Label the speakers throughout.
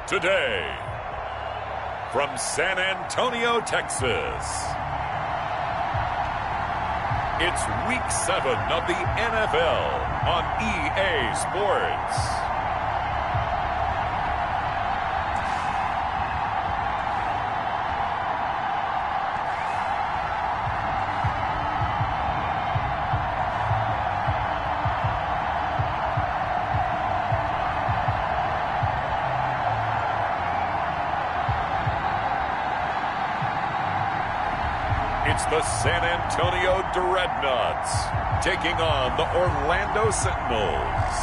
Speaker 1: Today, from San Antonio, Texas, it's Week 7 of the NFL on EA Sports. It's the San Antonio Dreadnoughts taking on the Orlando Sentinels.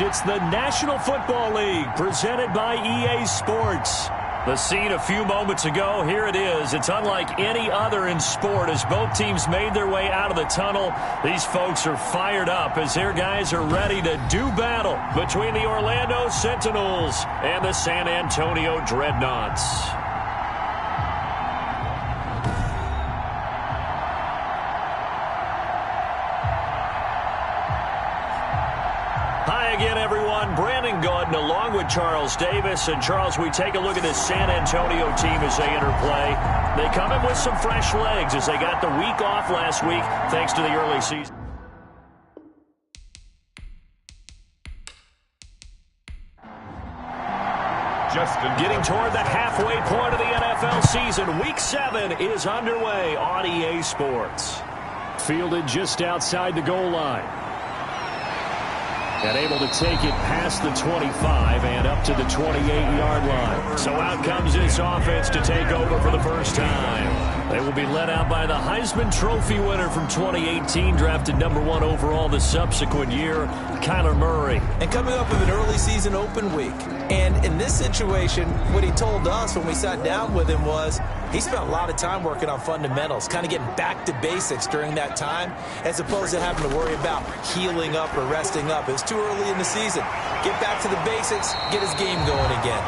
Speaker 2: It's the National Football League presented by EA Sports. The scene a few moments ago, here it is. It's unlike any other in sport as both teams made their way out of the tunnel. These folks are fired up as their guys are ready to do battle between the Orlando Sentinels and the San Antonio Dreadnoughts. Again, everyone, Brandon Gordon along with Charles Davis. And, Charles, we take a look at this San Antonio team as they enter play. They come in with some fresh legs as they got the week off last week thanks to the early season. Getting toward the halfway point of the NFL season, Week 7 is underway on EA Sports. Fielded just outside the goal line. And able to take it past the 25 and up to the 28-yard line. So out comes this offense to take over for the first time. They will be led out by the Heisman Trophy winner from 2018, drafted #1 overall the subsequent year, Kyler Murray.
Speaker 3: And coming up with an early season open week. And in this situation, what he told us when we sat down with him was he spent a lot of time working on fundamentals, kind of getting back to basics during that time, as opposed to having to worry about healing up or resting up. It was too early in the season. Get back to the basics, get his game going again.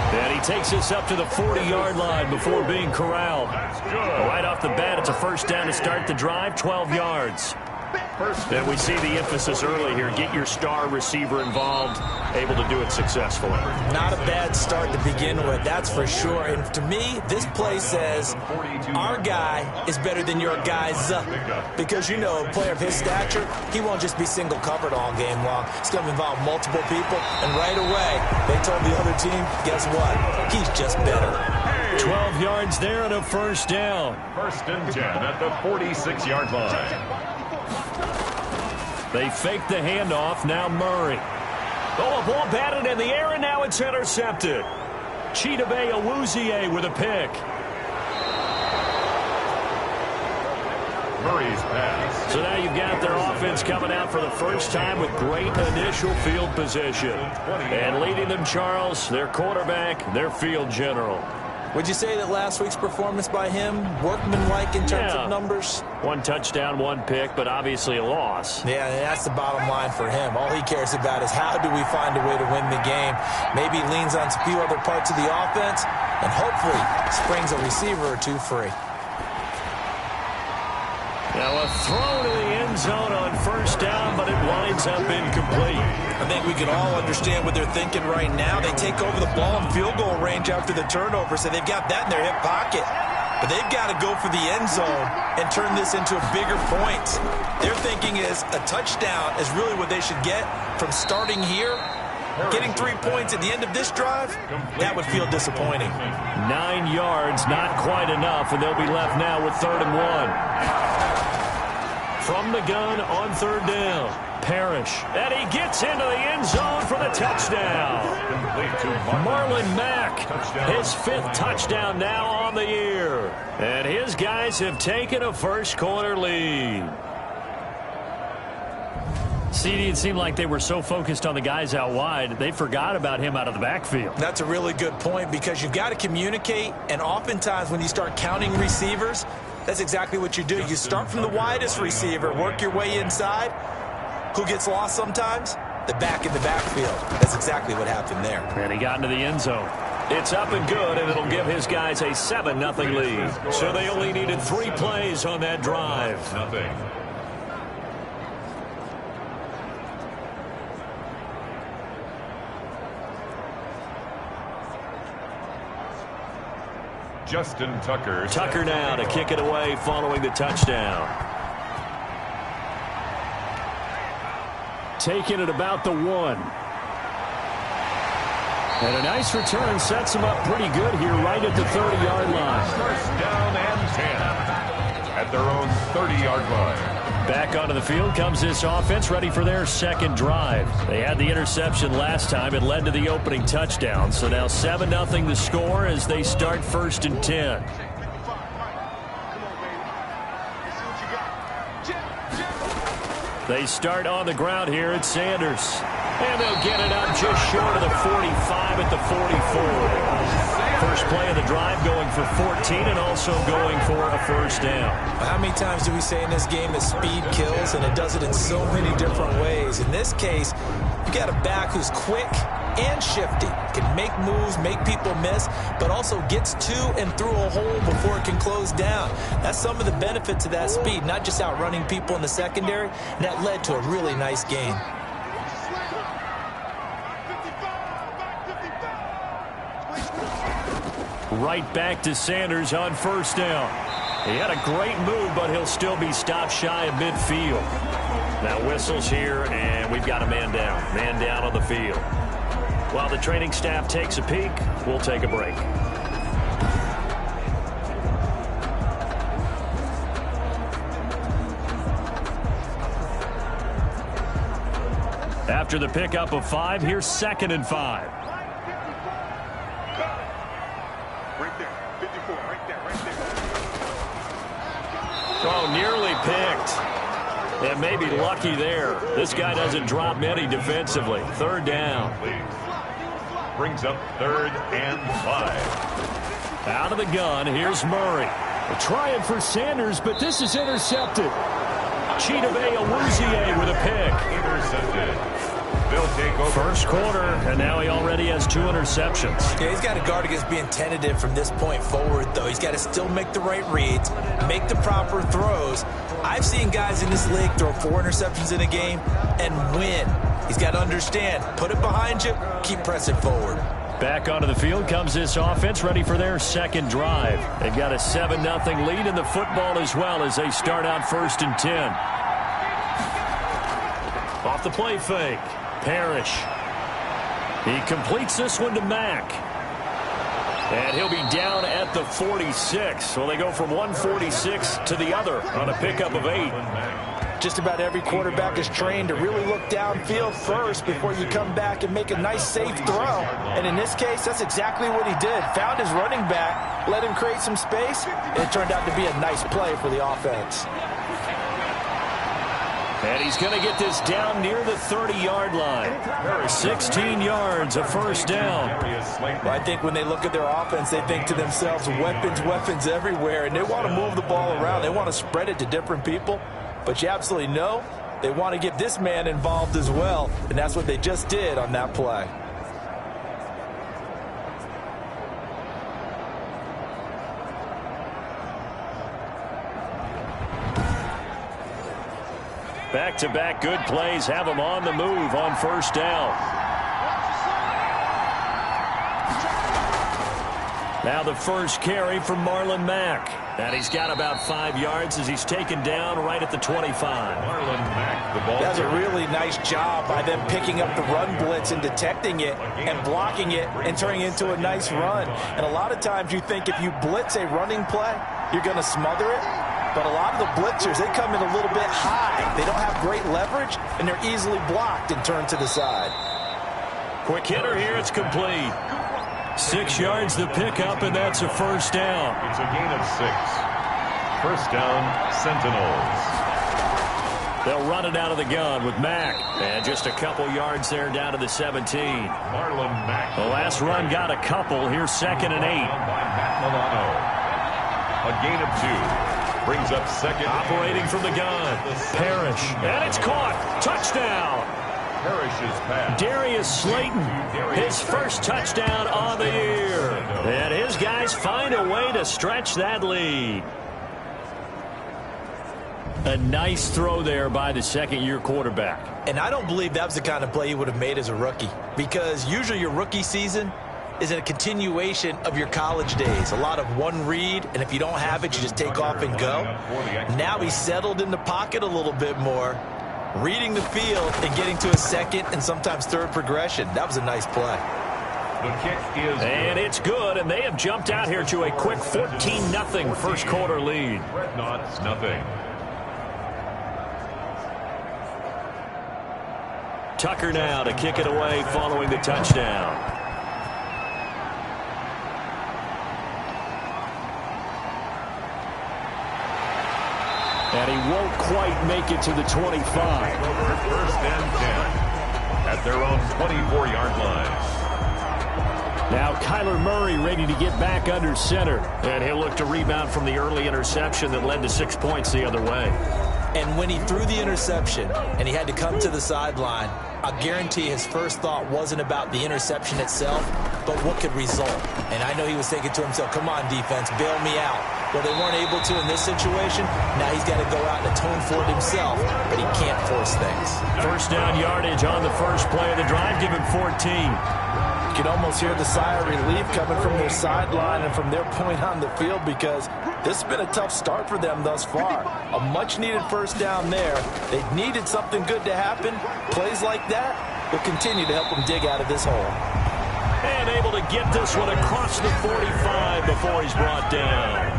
Speaker 2: And he takes us up to the 40-yard line before being corralled. Right off the bat, it's a first down to start the drive, 12 yards. And we see the emphasis early here. Get your star receiver involved, able to do it successfully.
Speaker 3: Not a bad start to begin with, that's for sure. And to me, this play says our guy is better than your guys. Because, you know, a player of his stature, he won't just be single covered all game long. It's going to involve multiple people. And right away, they told the other team, guess what? He's just better.
Speaker 2: 12 yards there and a first down.
Speaker 1: First and 10 at the 46-yard line.
Speaker 2: They fake the handoff. Now Murray. Oh, a ball batted in the air, and now it's intercepted. Chidobe Awuzie with a pick.
Speaker 1: Murray's pass.
Speaker 2: So now you've got their offense coming out for the first time with great initial field position. And leading them, Charles, their quarterback, their field general.
Speaker 3: Would you say that last week's performance by him, workmanlike in terms of numbers?
Speaker 2: 1 touchdown, 1 pick, but obviously a loss.
Speaker 3: Yeah, that's the bottom line for him. All he cares about is how do we find a way to win the game. Maybe leans on a few other parts of the offense, and hopefully springs a receiver or two free.
Speaker 2: Now a throw to the end zone on first down, but it winds up incomplete.
Speaker 3: I think we can all understand what they're thinking right now. They take over the ball in field goal range after the turnover, so they've got that in their hip pocket. But they've got to go for the end zone and turn this into a bigger point. Their thinking is a touchdown is really what they should get from starting here. Getting 3 points at the end of this drive, that would feel disappointing.
Speaker 2: 9 yards, not quite enough, and they'll be left now with 3rd and 1. From the gun on 3rd down, Parrish. And he gets into the end zone for the touchdown. Marlon Mack, his 5th touchdown now on the year. And his guys have taken a first-quarter lead. CD, it seemed like they were so focused on the guys out wide, they forgot about him out of the backfield.
Speaker 3: That's a really good point because you've got to communicate, and oftentimes when you start counting receivers, that's exactly what you do. You start from the widest receiver, work your way inside. Who gets lost sometimes? The back in the backfield. That's exactly what happened there.
Speaker 2: And he got into the end zone. It's up and good, and it'll give his guys a 7-0 lead. So they only needed 3 plays on that drive.
Speaker 1: Justin Tucker.
Speaker 2: Tucker now to kick it away following the touchdown. Taking it about the 1. And a nice return sets him up pretty good here right at the 30-yard line.
Speaker 1: First down and 10 at their own 30-yard line.
Speaker 2: Back onto the field comes this offense, ready for their second drive. They had the interception last time. It led to the opening touchdown. So now 7-0 the score as they start 1st and 10. They start on the ground here at Sanders. And they'll get it up just short of the 45 at the 44. First play of the drive going for 14 and also going for a first down.
Speaker 3: How many times do we say in this game that speed kills, and it does it in so many different ways? In this case, you got a back who's quick and shifty, can make moves, make people miss, but also gets to and through a hole before it can close down. That's some of the benefits of that speed, not just outrunning people in the secondary, and that led to a really nice gain.
Speaker 2: Right back to Sanders on first down. He had a great move, but he'll still be stopped shy of midfield. Now whistles here, and we've got a man down. Man down on the field. While the training staff takes a peek, we'll take a break. After the pickup of 5, here's 2nd and 5. Oh, nearly picked. And maybe lucky there. This guy doesn't drop many defensively. 3rd down.
Speaker 1: Brings up 3rd and 5.
Speaker 2: Out of the gun, here's Murray.
Speaker 4: Trying for Sanders, but this is intercepted.
Speaker 2: Chidobe Awuzie with a pick.
Speaker 1: Intercepted. They'll take over.
Speaker 2: First quarter, and now he already has 2 interceptions.
Speaker 3: Yeah, he's got to guard against being tentative from this point forward, though. He's got to still make the right reads, make the proper throws. I've seen guys in this league throw 4 interceptions in a game and win. He's got to understand, put it behind you, keep pressing forward.
Speaker 2: Back onto the field comes this offense, ready for their second drive. They've got a 7-0 lead in the football as well as they start out 1st and 10. Off the play fake. Parrish. He completes this one to Mack. And he'll be down at the 46. So they go from 146 to the other on a pickup of 8.
Speaker 3: Just about every quarterback is trained to really look downfield first before you come back and make a nice, safe throw. And in this case, that's exactly what he did. Found his running back, let him create some space, and it turned out to be a nice play for the offense.
Speaker 2: And he's going to get this down near the 30-yard line. 16 yards, a first down.
Speaker 3: Well, I think when they look at their offense, they think to themselves, weapons, weapons everywhere, and they want to move the ball around. They want to spread it to different people. But you absolutely know they want to get this man involved as well, and that's what they just did on that play.
Speaker 2: Back-to-back good plays have them on the move on first down. Now the first carry from Marlon Mack. And he's got about 5 yards as he's taken down right at the 25.
Speaker 1: Marlon Mack, the ball.
Speaker 3: That's a really nice job by them picking up the run blitz and detecting it and blocking it and turning it into a nice run. And a lot of times you think if you blitz a running play, you're going to smother it. But a lot of the blitzers, they come in a little bit high. They don't have great leverage, and they're easily blocked and turned to the side.
Speaker 2: Quick hitter here, it's complete. 6 yards the pickup, and that's a first down.
Speaker 1: It's a gain of 6. First down, Sentinels.
Speaker 2: They'll run it out of the gun with Mack. And just a couple yards there down to the 17.
Speaker 1: Marlon Mack.
Speaker 2: The last run got a couple. Here's 2nd and 8.
Speaker 1: By Matt Milano. A gain of 2. Brings up 2nd.
Speaker 2: Operating from the gun. Parrish. And it's caught. Touchdown.
Speaker 1: Parrish's pass.
Speaker 2: Darius Slayton, his first touchdown on the year. And his guys find a way to stretch that lead. A nice throw there by the second-year quarterback.
Speaker 3: And I don't believe that was the kind of play he would have made as a rookie. Because usually your rookie season, is a continuation of your college days. A lot of one read, and if you don't have it, you just take off and go. Now he's settled in the pocket a little bit more, reading the field and getting to a second and sometimes third progression. That was a nice play.
Speaker 1: The kick is
Speaker 2: and it's good, and they have jumped out here to a quick 14-0 first quarter lead.
Speaker 1: Dreadnoughts, nothing.
Speaker 2: Tucker now to kick it away following the touchdown. And he won't quite make it to the 25.
Speaker 1: First and 10 at their own 24-yard line.
Speaker 2: Now Kyler Murray ready to get back under center. And he'll look to rebound from the early interception that led to 6 points the other way.
Speaker 3: And when he threw the interception and he had to come to the sideline, I guarantee his first thought wasn't about the interception itself, but what could result. And I know he was thinking to himself, come on, defense, bail me out. Well, they weren't able to in this situation. Now he's got to go out and atone for it himself, but he can't force things.
Speaker 2: First down yardage on the first play of the drive. Give him 14.
Speaker 3: You can almost hear the sigh of relief coming from their sideline and from their point on the field, because this has been a tough start for them thus far. A much-needed first down there. They needed something good to happen. Plays like that will continue to help them dig out of this hole.
Speaker 2: And able to get this one across the 45 before he's brought down.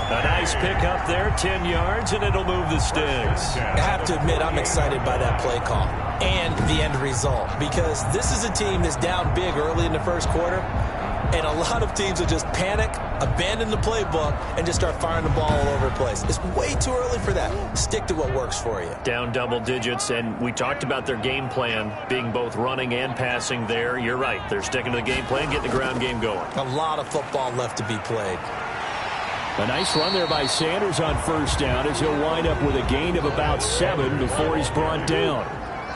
Speaker 2: A nice pickup there, 10 yards, and it'll move the sticks.
Speaker 3: I have to admit, I'm excited by that play call and the end result, because this is a team that's down big early in the first quarter, and a lot of teams will just panic, abandon the playbook, and just start firing the ball all over the place. It's way too early for that. Stick to what works for you.
Speaker 2: Down double digits, and we talked about their game plan being both running and passing there. You're right. They're sticking to the game plan, getting the ground game going.
Speaker 3: A lot of football left to be played.
Speaker 4: A nice run there by Sanders on first down, as he'll wind up with a gain of about 7 before he's brought down.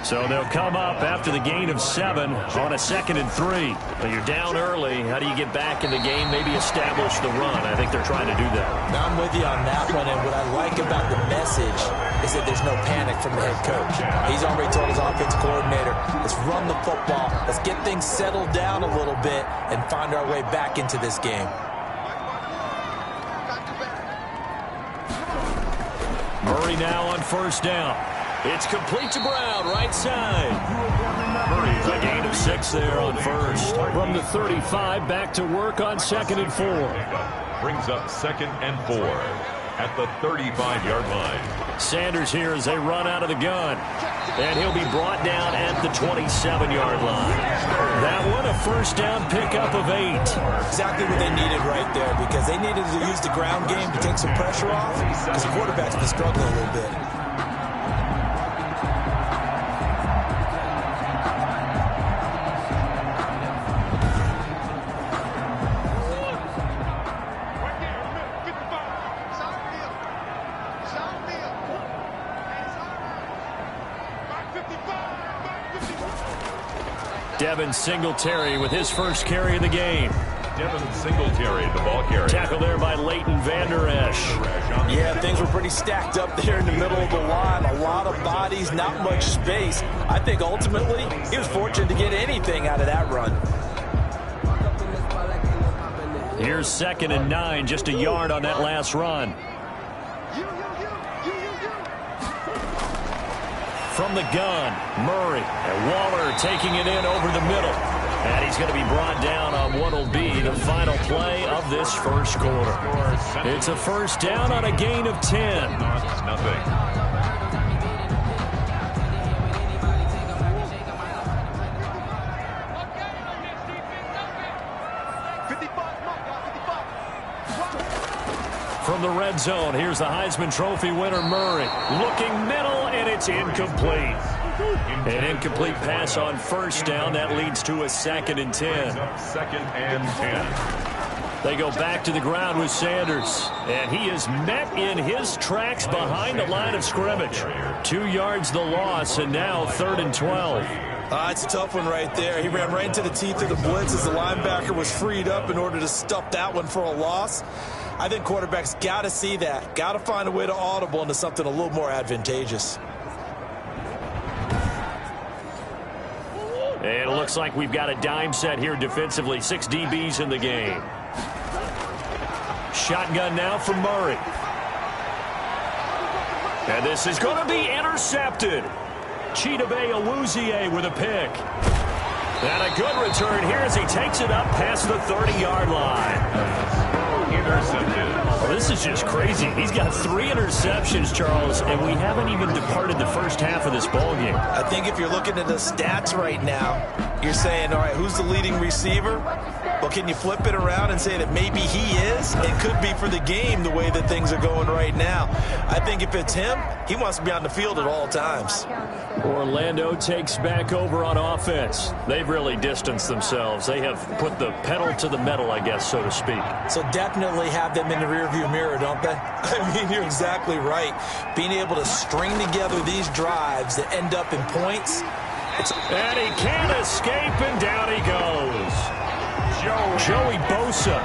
Speaker 2: So they'll come up after the gain of 7 on a 2nd and 3. But you're down early. How do you get back in the game? Maybe establish the run. I think they're trying to do that.
Speaker 3: Now I'm with you on that one, and what I like about the message is that there's no panic from the head coach. He's already told his offense coordinator, let's run the football, let's get things settled down a little bit and find our way back into this game.
Speaker 2: Murray now on first down. It's complete to Brown, right side. Murray's a gain of 6 there on first.
Speaker 4: From the 35, back to work on 2nd and 4.
Speaker 1: Brings up 2nd and 4 at the 35-yard line.
Speaker 2: Sanders here as they run out of the gun. And he'll be brought down at the 27-yard line. That one, a first down pickup of 8.
Speaker 3: Exactly what they needed right there, because they needed to use the ground game to take some pressure off, because the quarterback's been struggling a little bit.
Speaker 2: Devin Singletary with his first carry of the game.
Speaker 1: Devin Singletary, the ball carrier.
Speaker 2: Tackle there by Leighton Vander Esch.
Speaker 3: Yeah, things were pretty stacked up there in the middle of the line. A lot of bodies, not much space. I think ultimately he was fortunate to get anything out of that run.
Speaker 2: Here's 2nd and 9, just a yard on that last run. From the gun, Murray, and Waller taking it in over the middle. And he's going to be brought down on what will be the final play of this first quarter. It's a first down on a gain of 10.
Speaker 1: Nothing.
Speaker 2: From the red zone, here's the Heisman Trophy winner, Murray. Looking middle, and it's incomplete. An incomplete pass on first down. That leads to a 2nd and 10.
Speaker 1: 2nd and 10.
Speaker 2: They go back to the ground with Sanders. And he is met in his tracks behind the line of scrimmage. 2 yards the loss, and now 3rd and 12.
Speaker 3: It's a tough one right there. He ran right into the teeth of the blitz as the linebacker was freed up in order to stuff that one for a loss. I think quarterbacks got to see that. Got to find a way to audible into something a little more advantageous.
Speaker 2: And it looks like we've got a dime set here defensively. 6 DBs in the game. Shotgun now for Murray. And this is going to be intercepted. Chidobe Awuzie with a pick. And a good return here as he takes it up past the 30-yard line.
Speaker 1: Intercepted.
Speaker 2: Well, this is just crazy. He's got 3 interceptions, Charles, and we haven't even departed the first half of this ballgame.
Speaker 3: I think if you're looking at the stats right now, you're saying, all right, who's the leading receiver? Well, can you flip it around and say that maybe he is? It could be for the game the way that things are going right now. I think if it's him, he wants to be on the field at all times.
Speaker 2: Orlando takes back over on offense. They've really distanced themselves. They have put the pedal to the metal, I guess, so to speak.
Speaker 3: So definitely have them in the rearview mirror, don't they? I mean, you're exactly right. Being able to string together these drives that end up in points.
Speaker 2: And he can't escape, and down he goes. Joey Bosa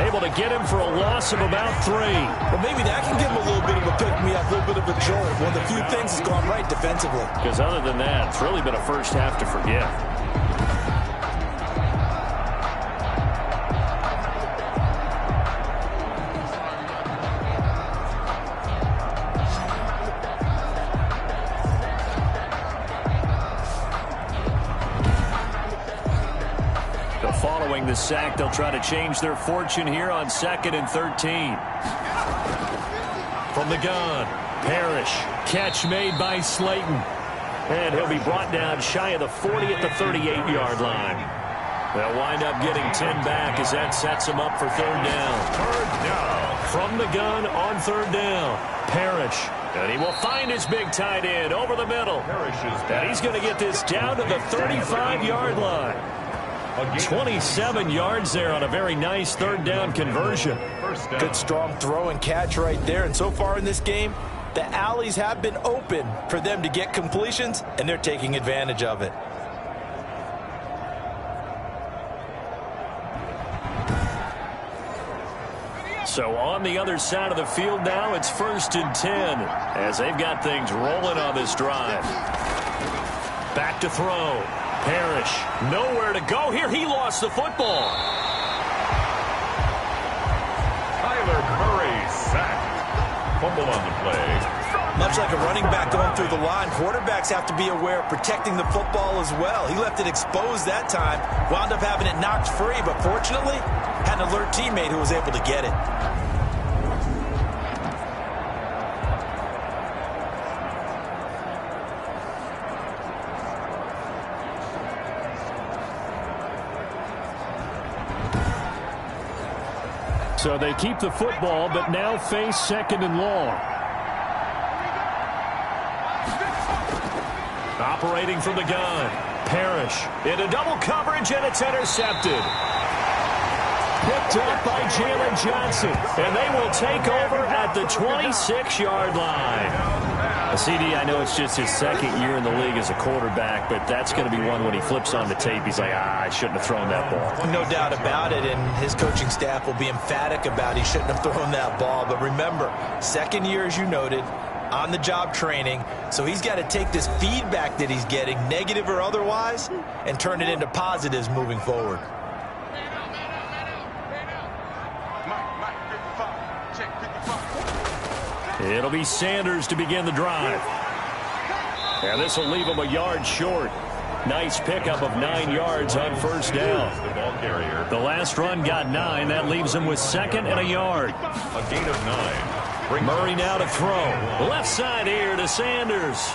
Speaker 2: able to get him for a loss of about 3.
Speaker 3: Well, maybe that can give him a little bit of a pick-me-up, a little bit of a jolt. One of the few things that's gone right defensively.
Speaker 2: Because other than that, it's really been a first half to forget. Following the sack, they'll try to change their fortune here on 2nd and 13. From the gun, Parrish. Catch made by Slayton. And he'll be brought down shy of the 40 at the 38-yard line. They'll wind up getting 10 back as that sets them up for 3rd down.
Speaker 1: 3rd down.
Speaker 2: From the gun on 3rd down, Parrish. And he will find his big tight end over the middle. And he's going to get this down to the 35-yard line. 27 yards there on a very nice 3rd down conversion.
Speaker 3: Good strong throw and catch right there. And so far in this game, the alleys have been open for them to get completions, and they're taking advantage of it.
Speaker 2: So on the other side of the field now, it's 1st and 10 as they've got things rolling on this drive. Back to throw. Parrish, nowhere to go here. He lost the football.
Speaker 1: Kyler Murray sacked. Fumble on the play.
Speaker 3: Much like a running back going through the line, quarterbacks have to be aware of protecting the football as well. He left it exposed that time, wound up having it knocked free, but fortunately, had an alert teammate who was able to get it.
Speaker 4: So they keep the football, but now face 2nd and long.
Speaker 2: Operating from the gun. Parrish into double coverage, and it's intercepted. Picked up by Jalen Johnson, and they will take over at the 26-yard line. CD, I know it's just his 2nd year in the league as a quarterback, but that's going to be one when he flips on the tape, he's like, I shouldn't have thrown that ball.
Speaker 3: No doubt about it, and his coaching staff will be emphatic about he shouldn't have thrown that ball. But remember, 2nd year, as you noted, on-the-job training, so he's got to take this feedback that he's getting, negative or otherwise, and turn it into positives moving forward.
Speaker 2: It'll be Sanders to begin the drive. And this will leave him a yard short. Nice pickup of 9 yards on 1st down. The last run got 9. That leaves him with 2nd and a yard.
Speaker 1: A gain of 9.
Speaker 2: Murray now to throw. Left side here to Sanders.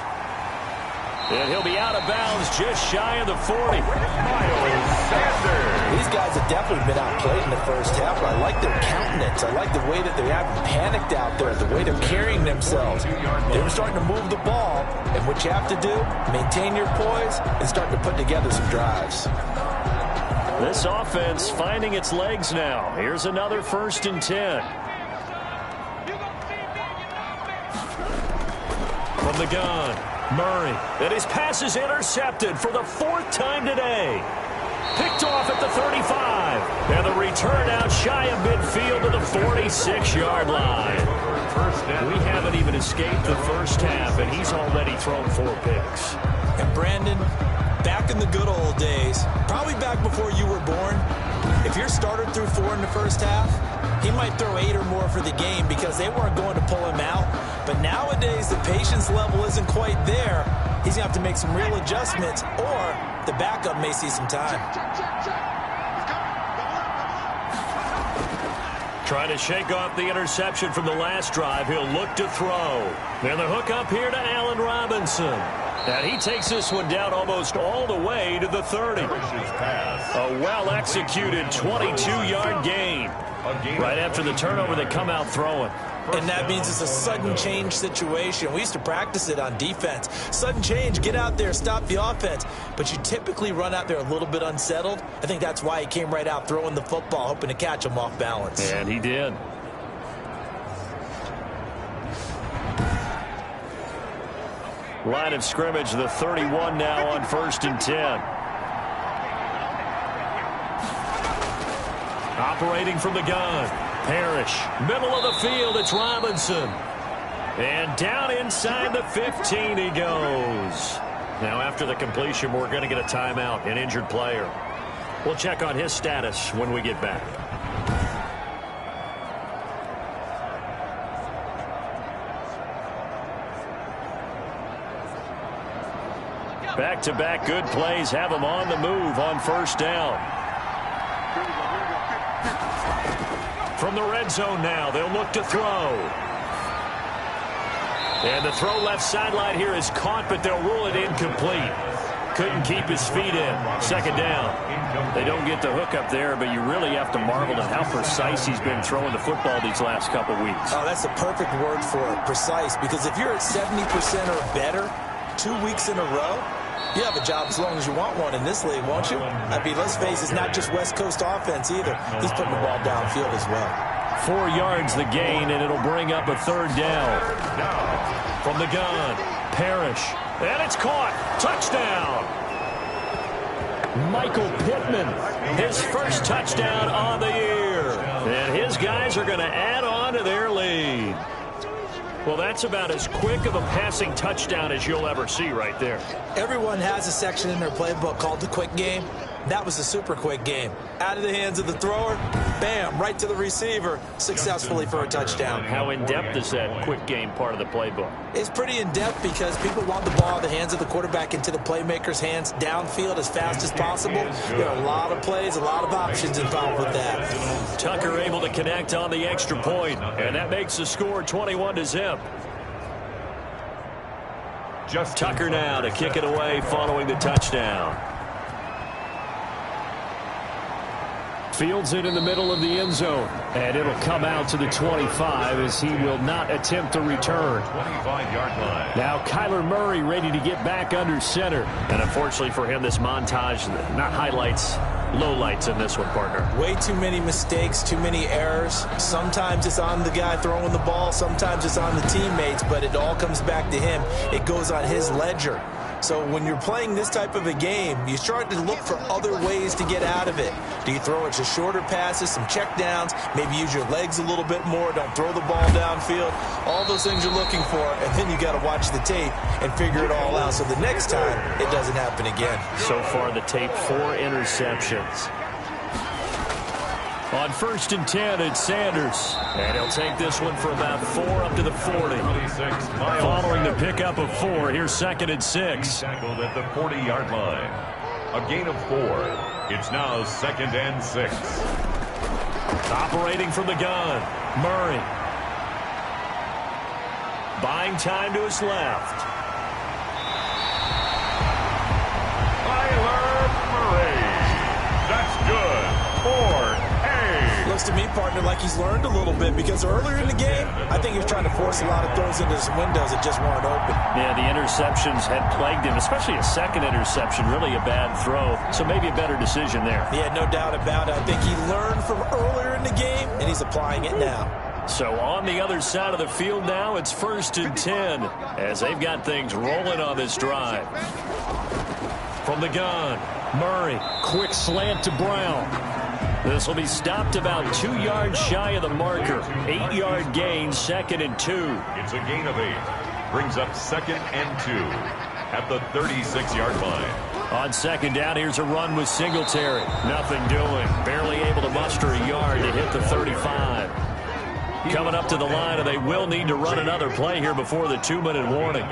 Speaker 2: And he'll be out of bounds just shy of the 40.
Speaker 1: Miles Sanders.
Speaker 3: These guys have definitely been outplayed in the first half. I like their countenance. I like the way that they haven't panicked out there, the way they're carrying themselves. They were starting to move the ball, and what you have to do, maintain your poise and start to put together some drives.
Speaker 2: This offense finding its legs now. Here's another 1st and 10. From the gun, Murray. And his pass is intercepted for the 4th time today. Picked off at the 35. And the return out shy of midfield to the 46-yard line. We haven't even escaped the first half, and he's already thrown 4 picks.
Speaker 3: And Brandon, back back in the good old days, probably back before you were born, if your starter threw 4 in the first half, he might throw 8 or more for the game because they weren't going to pull him out. But nowadays, the patience level isn't quite there. He's going to have to make some real adjustments, or the backup may see some time.
Speaker 2: Trying to shake off the interception from the last drive. He'll look to throw. And the hook up here to Allen Robinson. And he takes this one down almost all the way to the 30. A well-executed 22-yard gain. Right after the turnover, they come out throwing.
Speaker 3: And that means it's a sudden change situation. We used to practice it on defense. Sudden change, get out there, stop the offense. But you typically run out there a little bit unsettled. I think that's why he came right out throwing the football, hoping to catch him off balance.
Speaker 2: And he did. Line of scrimmage, the 31 now on 1st and 10. Operating from the gun. Parrish, middle of the field, it's Robinson. And down inside the 15 he goes. Now after the completion, we're going to get a timeout, an injured player. We'll check on his status when we get back. Back-to-back good plays have him on the move on 1st down. From the red zone now, they'll look to throw. And the throw left sideline here is caught, but they'll rule it incomplete. Couldn't keep his feet in. 2nd down. They don't get the hook up there, but you really have to marvel at how precise he's been throwing the football these last couple weeks.
Speaker 3: Oh, that's the perfect word for it, precise, because if you're at 70% or better 2 weeks in a row, you have a job as long as you want one in this league, won't you? I mean, let's face it, it's not just West Coast offense either. He's putting the ball downfield as well.
Speaker 2: 4 yards the gain, and it'll bring up a 3rd down. From the gun, Parrish. And it's caught. Touchdown. Michael Pittman, his first touchdown on the year. And his guys are going to add on to their lead. Well, that's about as quick of a passing touchdown as you'll ever see right there.
Speaker 3: Everyone has a section in their playbook called the quick game. That was a super quick game. Out of the hands of the thrower, bam, right to the receiver, successfully for a touchdown.
Speaker 2: How in-depth is that quick game part of the playbook?
Speaker 3: It's pretty in-depth because people want the ball out of the hands of the quarterback into the playmaker's hands downfield as fast as possible. There are a lot of plays, a lot of options involved with that.
Speaker 2: Tucker able to connect on the extra point, and that makes the score 21-0. Tucker now to kick it away following the touchdown. Fields it in the middle of the end zone, and it'll come out to the 25 as he will not attempt to return.
Speaker 1: 25-yard line.
Speaker 2: Now Kyler Murray ready to get back under center. And unfortunately for him, this montage, not highlights, lowlights in this one, partner.
Speaker 3: Way too many mistakes, too many errors. Sometimes it's on the guy throwing the ball, sometimes it's on the teammates, but it all comes back to him. It goes on his ledger. So when you're playing this type of a game, you start to look for other ways to get out of it. Do you throw it to shorter passes, some checkdowns, maybe use your legs a little bit more, don't throw the ball downfield, all those things you're looking for, and then you got to watch the tape and figure it all out so the next time it doesn't happen again.
Speaker 2: So far the tape, 4 interceptions. On 1st and 10, it's Sanders. And he'll take this one for about 4 up to the 40. Following the pickup of 4, here's 2nd and 6.
Speaker 1: Tackled at the 40-yard line. A gain of 4. It's now 2nd and 6.
Speaker 2: Operating from the gun, Murray. Buying time to his left.
Speaker 1: Kyler Murray. That's good. 4.
Speaker 3: Looks to me, partner, like he's learned a little bit because earlier in the game, I think he was trying to force a lot of throws into some windows that just weren't open.
Speaker 2: Yeah, the interceptions had plagued him, especially a second interception, really a bad throw. So maybe a better decision there.
Speaker 3: Yeah, no doubt about it. I think he learned from earlier in the game, and he's applying it now.
Speaker 2: So on the other side of the field now, it's 1st and 10 as they've got things rolling on this drive. From the gun, Murray, quick slant to Brown. This will be stopped about 2 yards shy of the marker. 8-yard gain, 2nd and 2.
Speaker 1: It's a gain of 8. Brings up 2nd and 2 at the 36-yard line.
Speaker 2: On second down, here's a run with Singletary. Nothing doing. Barely able to muster a yard to hit the 35. Coming up to the line, and they will need to run another play here before the 2-minute warning.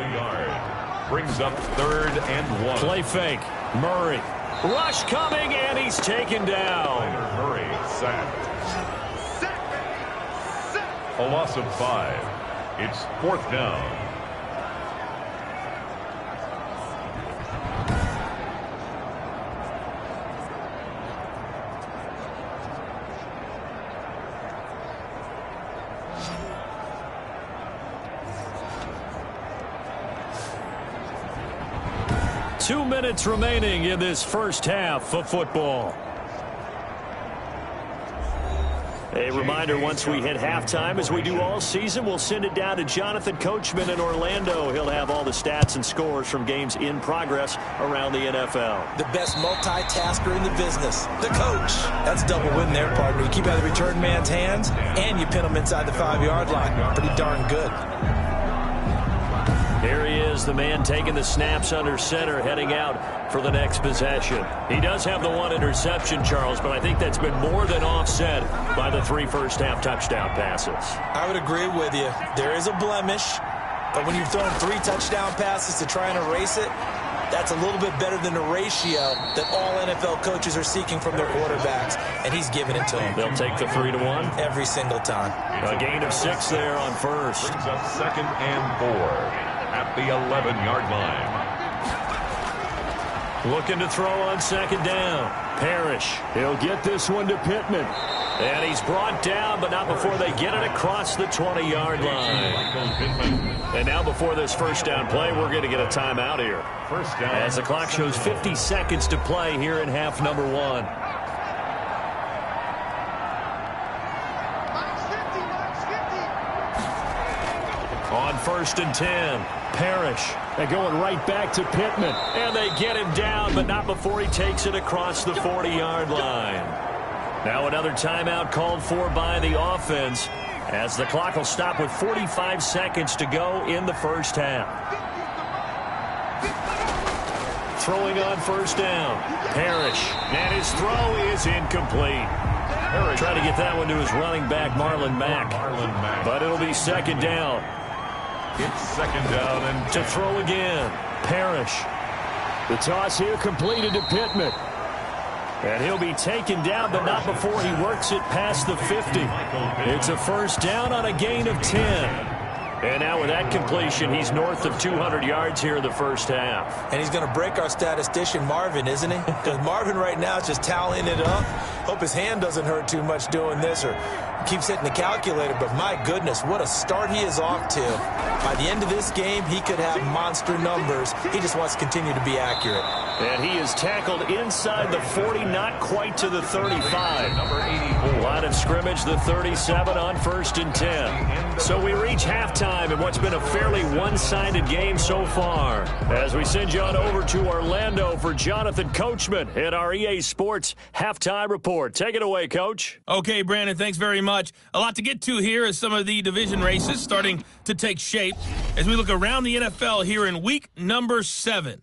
Speaker 1: Brings up 3rd and 1.
Speaker 2: Play fake. Murray. Rush coming, and he's taken down.
Speaker 1: Murray sacked. A loss of 5. It's 4th down.
Speaker 2: Two minutes remaining in this first half of football. A reminder, once we hit halftime, as we do all season, we'll send it down to Jonathan Coachman in Orlando. He'll have all the stats and scores from games in progress around the NFL.
Speaker 3: The best multitasker in the business, the coach. That's double win there, partner. You keep out of the return man's hands, and you pin him inside the 5-yard line. Pretty darn good.
Speaker 2: Here he is, the man taking the snaps under center, heading out for the next possession. He does have the 1 interception, Charles, but I think that's been more than offset by the 3 first-half touchdown passes.
Speaker 3: I would agree with you. There is a blemish, but when you've thrown 3 touchdown passes to try and erase it, that's a little bit better than the ratio that all NFL coaches are seeking from their quarterbacks, and he's giving it to them.
Speaker 2: They'll take the 3-1
Speaker 3: every single time.
Speaker 2: A gain of 6 there on first.
Speaker 1: Brings up 2nd and 4. At the 11-yard line.
Speaker 2: Looking to throw on second down. Parrish. He'll get this one to Pittman. And he's brought down, but not before they get it across the 20-yard line. And now before this first down play, we're going to get a timeout here.
Speaker 1: First down.
Speaker 2: As the clock shows 50 seconds to play here in half number 1. On 1st and 10, Parrish. They're going right back to Pittman. And they get him down, but not before he takes it across the 40-yard line. Now another timeout called for by the offense, as the clock will stop with 45 seconds to go in the first half. Throwing on first down, Parrish. And his throw is incomplete. Trying to get that one to his running back, Marlon Mack. But it'll be second down.
Speaker 1: It's 2nd down and
Speaker 2: to throw again. Parrish. The toss here completed to Pittman. And he'll be taken down, but not before he works it past the 50. It's a first down on a gain of 10. And now with that completion, he's north of 200 yards here in the first half.
Speaker 3: And he's going to break our statistician, Marvin, isn't he? Because Marvin right now is just tallying it up. Hope his hand doesn't hurt too much doing this or keeps hitting the calculator. But my goodness, what a start he is off to. By the end of this game, he could have monster numbers. He just wants to continue to be accurate.
Speaker 2: And he is tackled inside the 40, not quite to the 35.
Speaker 1: Number 84.
Speaker 2: Line of scrimmage, the 37 on 1st and 10. So we reach halftime in what's been a fairly one-sided game so far. As we send you on over to Orlando for Jonathan Coachman at our EA Sports Halftime Report. Take it away, Coach.
Speaker 5: Okay, Brandon, thanks very much. A lot to get to here as some of the division races starting to take shape as we look around the NFL here in week number 7.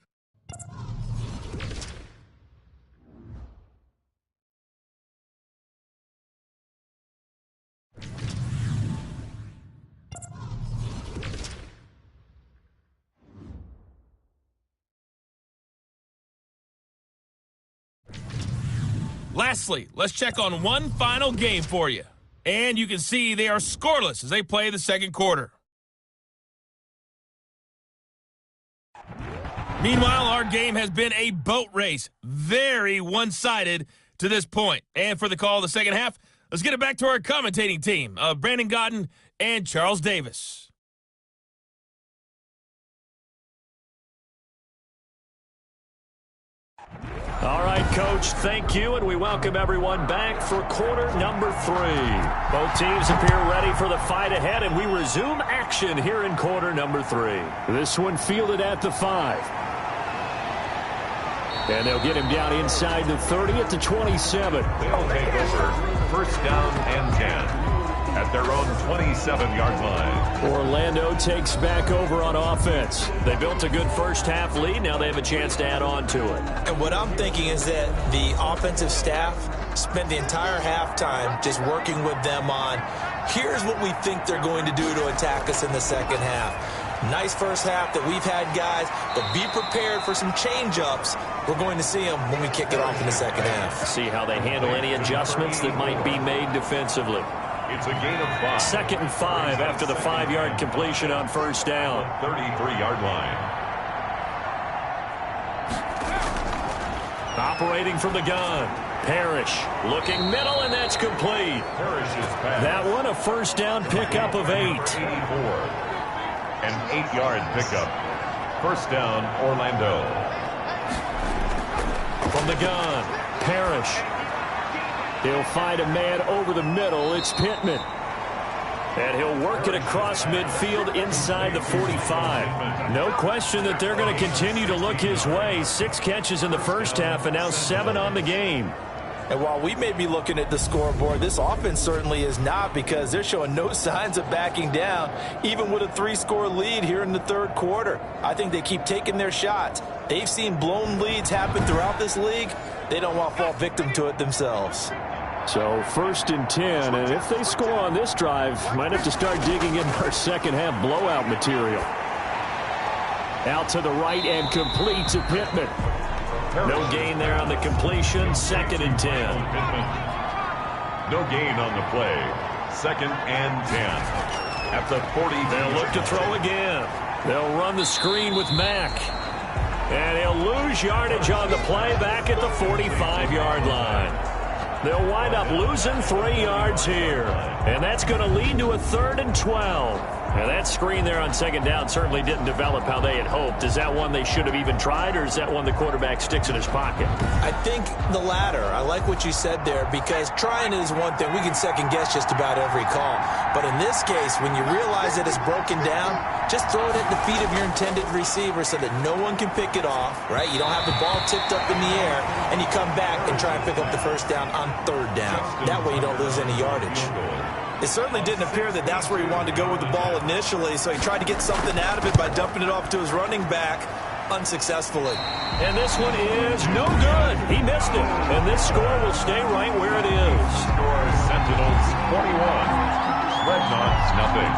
Speaker 5: Lastly, let's check on one final game for you. And you can see they are scoreless as they play the second quarter. Meanwhile, our game has been a boat race. Very one-sided to this point. And for the call of the second half, let's get it back to our commentating team of Brandon Godden and Charles Davis.
Speaker 2: All right, Coach, thank you, and we welcome everyone back for quarter number 3. Both teams appear ready for the fight ahead, and we resume action here in quarter number 3. This one fielded at the 5. And they'll get him down inside the 30 at the 27.
Speaker 1: They'll take over. First down and 10. at their own 27-yard line.
Speaker 2: Orlando takes back over on offense. They built a good first-half lead. Now they have a chance to add on to it.
Speaker 3: And what I'm thinking is that the offensive staff spent the entire halftime just working with them on, here's what we think they're going to do to attack us in the second half. Nice first half that we've had, guys, but be prepared for some change-ups. We're going to see them when we kick it off in the second half.
Speaker 2: See how they handle any adjustments that might be made defensively.
Speaker 1: It's a gain of 5.
Speaker 2: 2nd and 5 after the 5-yard completion on first down.
Speaker 1: 33-yard line.
Speaker 2: Operating from the gun. Parrish looking middle, and that's complete.
Speaker 1: Parrish's pass.
Speaker 2: That one a first down pickup of 8.
Speaker 1: 84. An 8-yard pickup. First down, Orlando.
Speaker 2: From the gun, Parrish. He'll find a man over the middle. It's Pittman. And he'll work it across midfield inside the 45. No question that they're going to continue to look his way. 6 catches in the first half and now 7 on the game.
Speaker 3: And while we may be looking at the scoreboard, this offense certainly is not, because they're showing no signs of backing down, even with a 3-score lead here in the third quarter. I think they keep taking their shots. They've seen blown leads happen throughout this league. They don't want to fall victim to it themselves.
Speaker 2: So 1st and 10, and if they score on this drive, might have to start digging in our second half blowout material. Out to the right and complete to Pittman. No gain there on the completion. 2nd and 10.
Speaker 1: No gain on the play. 2nd and 10. At the 40.
Speaker 2: They'll look to throw again. They'll run the screen with Mack. And he'll lose yardage on the play back at the 45-yard line. They'll wind up losing 3 yards here. And that's going to lead to a 3rd and 12. Now, that screen there on 2nd down certainly didn't develop how they had hoped. Is that one they should have even tried, or is that one the quarterback sticks in his pocket?
Speaker 3: I think the latter. I like what you said there, because trying is one thing. We can second-guess just about every call. But in this case, when you realize that it's broken down, just throw it at the feet of your intended receiver so that no one can pick it off, right? You don't have the ball tipped up in the air, and you come back and try and pick up the first down on 3rd down. That way you don't lose any yardage. It certainly didn't appear that that's where he wanted to go with the ball initially, so he tried to get something out of it by dumping it off to his running back unsuccessfully.
Speaker 2: And this one is no good. He missed it. And this score will stay right where it is.
Speaker 1: Score Sentinels 21. Dreadnoughts nothing.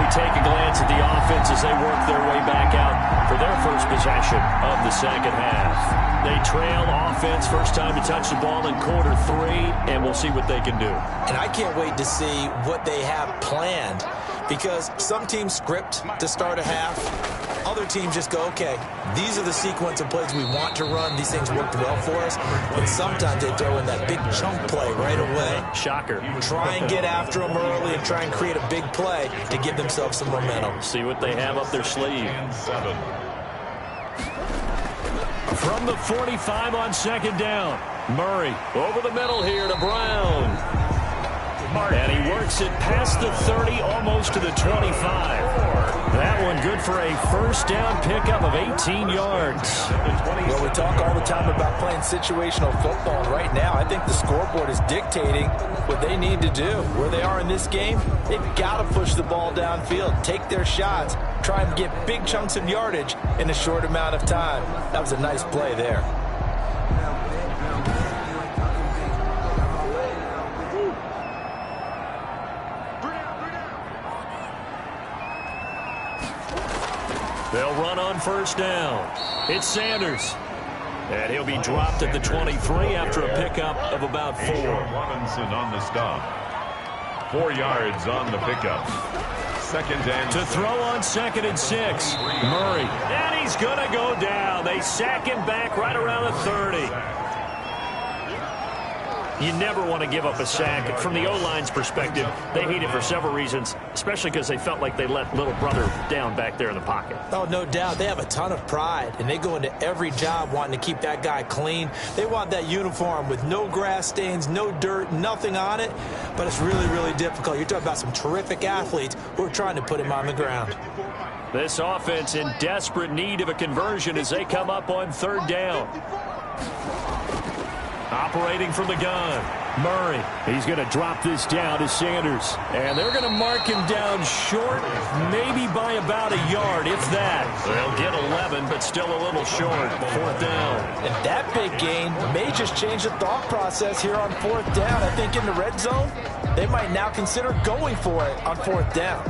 Speaker 2: Take a glance at the offense as they work their way back out for their first possession of the second half. They trail offense, first time to touch the ball in quarter 3, and we'll see what they can do.
Speaker 3: And I can't wait to see what they have planned, because some teams script to start a half. Other teams just go, okay, these are the sequence of plays we want to run. These things worked well for us. And sometimes they throw in that big chunk play right away.
Speaker 2: Shocker.
Speaker 3: Try and get after them early and try and create a big play to give themselves some momentum.
Speaker 2: See what they have up their sleeve. From the 45 on 2nd down. Murray over the middle here to Brown. And he works it past the 30, almost to the 25. That one good for a first down pickup of 18 yards.
Speaker 3: Well, we talk all the time about playing situational football. Right now, I think the scoreboard is dictating what they need to do. Where they are in this game, they've got to push the ball downfield, take their shots, try and get big chunks of yardage in a short amount of time. That was a nice play there.
Speaker 2: They'll run on first down. It's Sanders. And he'll be dropped at the 23 after a pickup of about 4.
Speaker 1: Robinson on the stop. 4 yards on the pickup. 2nd and
Speaker 2: to throw on 2nd and 6. Murray. And he's going to go down. They sack him back right around the 30. You never want to give up a sack. From the O-line's perspective, they hate it for several reasons, especially because they felt like they let little brother down back there in the pocket.
Speaker 3: Oh, no doubt. They have a ton of pride, and they go into every job wanting to keep that guy clean. They want that uniform with no grass stains, no dirt, nothing on it, but it's really, really difficult. You're talking about some terrific athletes who are trying to put him on the ground.
Speaker 2: This offense in desperate need of a conversion as they come up on third down. Operating from the gun, Murray. He's going to drop this down to Sanders. And they're going to mark him down short, maybe by about a yard, if that. They'll get 11, but still a little short. Fourth down.
Speaker 3: And that big gain may just change the thought process here on fourth down. I think in the red zone, they might now consider going for it on fourth down.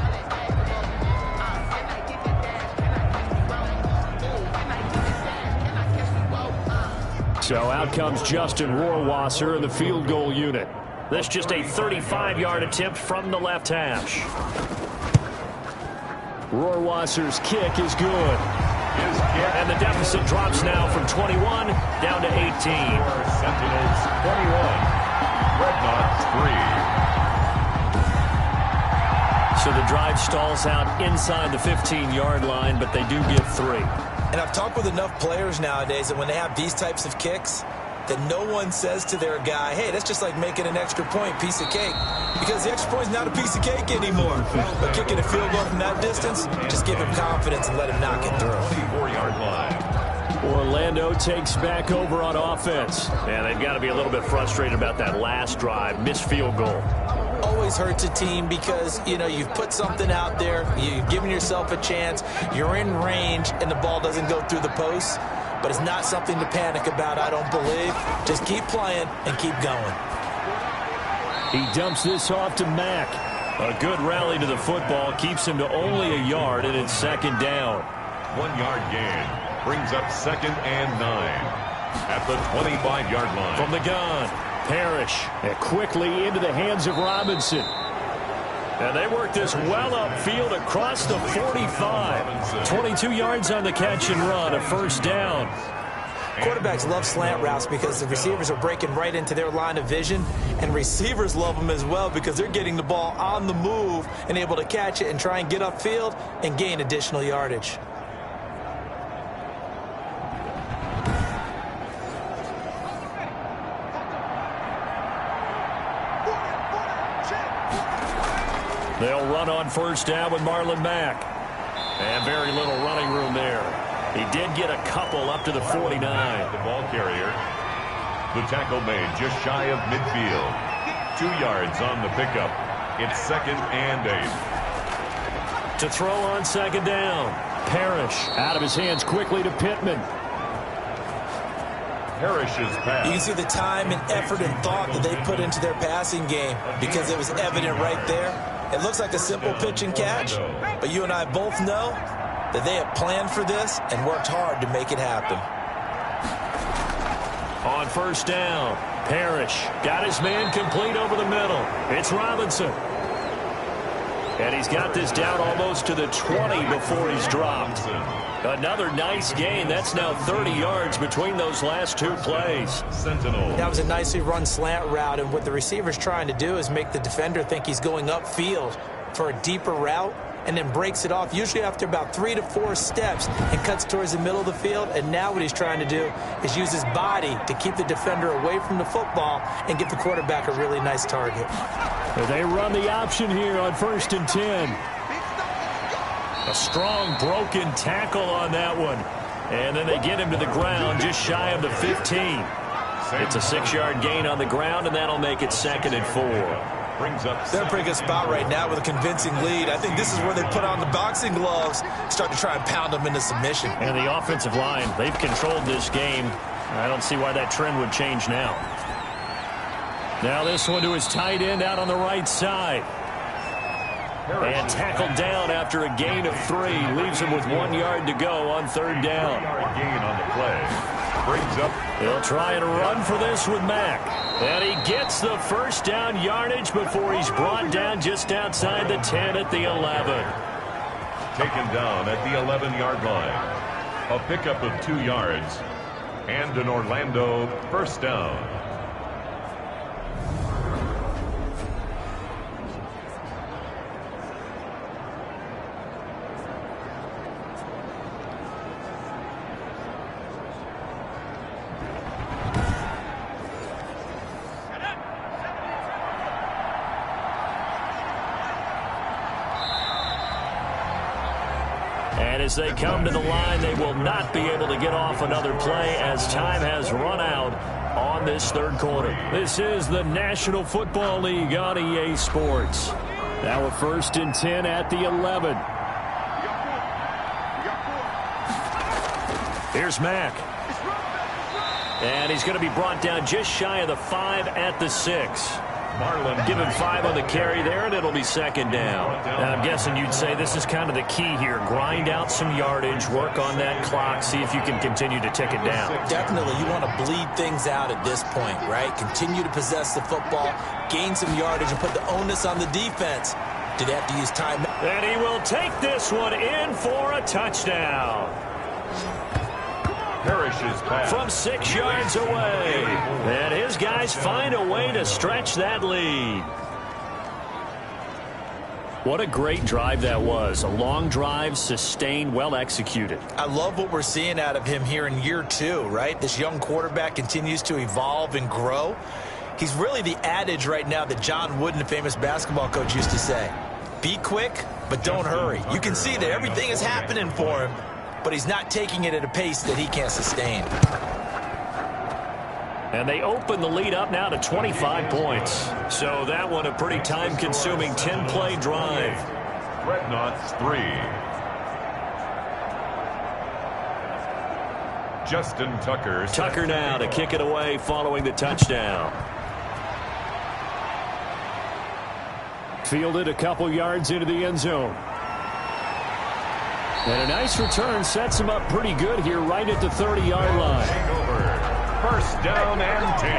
Speaker 2: So out comes Justin Rohrwasser in the field goal unit. That's just a 35-yard attempt from the left hash. Rohrwasser's kick is good. And the deficit drops now from 21 down to 18.
Speaker 1: Sentinels 21, Dreadnoughts 3.
Speaker 2: So the drive stalls out inside the 15-yard line, but they do get 3.
Speaker 3: And I've talked with enough players nowadays that when they have these types of kicks, that no one says to their guy, hey, that's just like making an extra point, piece of cake. Because the extra point is not a piece of cake anymore. But kicking a field goal from that distance, just give him confidence and let him knock it through.
Speaker 1: 4-yard line.
Speaker 2: Orlando takes back over on offense. And they've got to be a little bit frustrated about that last drive, missed field goal.
Speaker 3: Always hurts a team because, you know, you've put something out there, you've given yourself a chance, you're in range, and the ball doesn't go through the post. But it's not something to panic about, I don't believe. Just keep playing and keep going.
Speaker 2: He dumps this off to Mack. A good rally to the football keeps him to only a yard, and it's second down.
Speaker 1: 1-yard gain brings up 2nd and 9 at the 25-yard line.
Speaker 2: From the gun, Parrish, and quickly into the hands of Robinson. And they work this well upfield across the 45. 22 yards on the catch and run, a first down.
Speaker 3: Quarterbacks love slant routes because the receivers are breaking right into their line of vision, and receivers love them as well because they're getting the ball on the move and able to catch it and try and get upfield and gain additional yardage.
Speaker 2: They'll run on first down with Marlon Mack. And very little running room there. He did get a couple up to the 49.
Speaker 1: The ball carrier. The tackle made just shy of midfield. 2 yards on the pickup. It's 2nd and 8.
Speaker 2: To throw on second down. Parrish out of his hands quickly to Pittman.
Speaker 1: Parrish's pass.
Speaker 3: You can see the time and effort and thought that they put into their passing game because it was evident right there. It looks like a simple pitch and catch, but you and I both know that they have planned for this and worked hard to make it happen.
Speaker 2: On first down, Parrish got his man complete over the middle. It's Robinson. And he's got this down almost to the 20 before he's dropped. Another nice gain. That's now 30 yards between those last 2 plays.
Speaker 1: Sentinel.
Speaker 3: That was a nicely run slant route, and what the receiver's trying to do is make the defender think he's going upfield for a deeper route and then breaks it off, usually after about 3 to 4 steps, and cuts towards the middle of the field. And now what he's trying to do is use his body to keep the defender away from the football and give the quarterback a really nice target.
Speaker 2: They run the option here on 1st and 10. A strong broken tackle on that one. And then they get him to the ground just shy of the 15. It's a 6-yard gain on the ground, and that'll make it 2nd and 4.
Speaker 3: They're in a pretty good spot right now with a convincing lead. I think this is where they put on the boxing gloves, start to try and pound them into submission.
Speaker 2: And the offensive line, they've controlled this game. I don't see why that trend would change now. Now this one to his tight end out on the right side. And tackled down after a gain of 3. Leaves him with 1 yard to go on 3rd down.
Speaker 1: 1-yard gain on the play. Brings up.
Speaker 2: He'll try and run for this with Mack. And he gets the first down yardage before he's brought down just outside the 10 at the 11.
Speaker 1: Taken down at the 11-yard line. A pickup of 2 yards. And an Orlando first down.
Speaker 2: And as they come to the line, they will not be able to get off another play as time has run out on this third quarter. This is the National Football League on EA Sports. Now a 1st and 10 at the 11. Here's Mack. And he's going to be brought down just shy of the 5 at the 6.
Speaker 1: Marlin.
Speaker 2: Give him 5 on the carry there, and it'll be 2nd down. Now, I'm guessing you'd say this is kind of the key here. Grind out some yardage, work on that clock, see if you can continue to tick it down.
Speaker 3: Definitely. You want to bleed things out at this point, right? Continue to possess the football, gain some yardage, and put the onus on the defense. Do they have to use time?
Speaker 2: And he will take this one in for a touchdown.
Speaker 1: Parrish's pass.
Speaker 2: From 6 yards away. And his guys find a way to stretch that lead. What a great drive that was. A long drive, sustained, well executed.
Speaker 3: I love what we're seeing out of him here in year 2, right? This young quarterback continues to evolve and grow. He's really the adage right now that John Wooden, the famous basketball coach, used to say. Be quick, but don't hurry. You can see that everything is happening for him, but he's not taking it at a pace that he can't sustain.
Speaker 2: And they open the lead up now to 25 points. So that one a pretty time-consuming 10-play drive.
Speaker 1: Dreadnoughts 3. Justin Tucker.
Speaker 2: Tucker now to kick it away following the touchdown. Fielded a couple yards into the end zone. And a nice return sets him up pretty good here right at the 30-yard line.
Speaker 1: First down and 10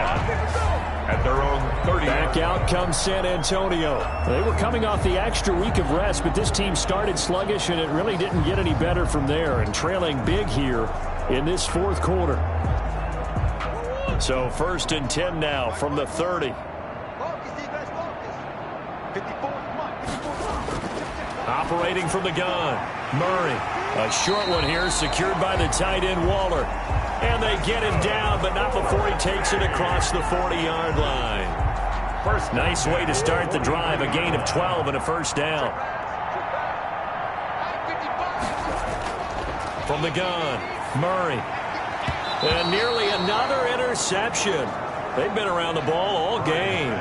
Speaker 1: at their own 30.
Speaker 2: Back out comes San Antonio. They were coming off the extra week of rest, but this team started sluggish, and it really didn't get any better from there, and trailing big here in this 4th quarter. So 1st and 10 now from the 30. Operating from the gun, Murray. A short one here, secured by the tight end Waller. And they get him down, but not before he takes it across the 40-yard line. Nice way to start the drive, a gain of 12 and a 1st down. From the gun, Murray. And nearly another interception. They've been around the ball all game.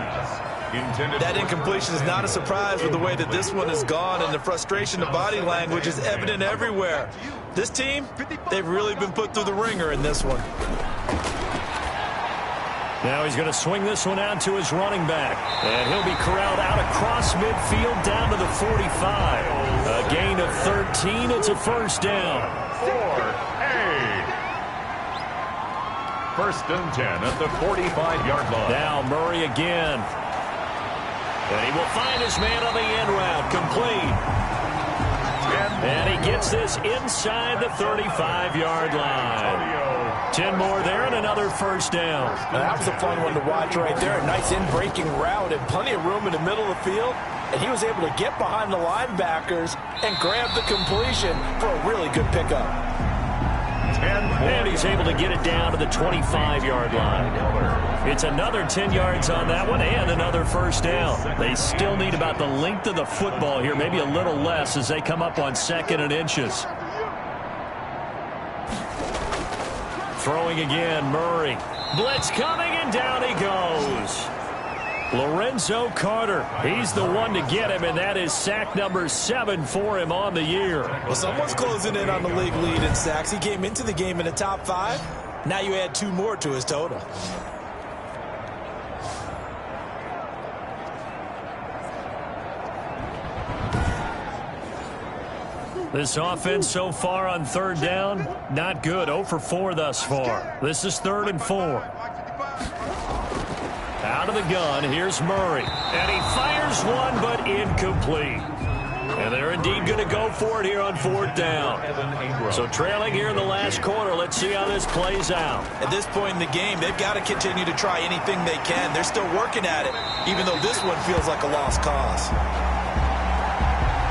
Speaker 3: That incompletion is not a surprise with the way that this one has gone, and the frustration, the body language is evident everywhere. This team, they've really been put through the ringer in this one.
Speaker 2: Now he's going to swing this one out to his running back, and he'll be corralled out across midfield down to the 45. A gain of 13. It's a 1st down.
Speaker 1: 1st and 10 at the 45-yard line.
Speaker 2: Now Murray again. And he will find his man on the end route, complete. And he gets this inside the 35-yard line. 10 more there and another 1st down.
Speaker 3: Now, that was a fun one to watch right there. A nice in-breaking route and plenty of room in the middle of the field. And he was able to get behind the linebackers and grab the completion for a really good pickup.
Speaker 2: And he's able to get it down to the 25-yard line. It's another 10 yards on that one and another 1st down. They still need about the length of the football here, maybe a little less as they come up on 2nd and inches. Throwing again, Murray. Blitz coming, and down he goes. Lorenzo Carter, he's the one to get him, and that is sack number 7 for him on the year.
Speaker 3: Well, someone's closing in on the league lead in sacks. He came into the game in the top 5. Now you add 2 more to his total.
Speaker 2: This offense so far on 3rd down, not good. 0 for 4 thus far. This is 3rd and 4. Out of the gun, here's Murray. And he fires one, but incomplete. And they're indeed going to go for it here on 4th down. So trailing here in the last quarter, let's see how this plays out.
Speaker 3: At this point in the game, they've got to continue to try anything they can. They're still working at it, even though this one feels like a lost cause.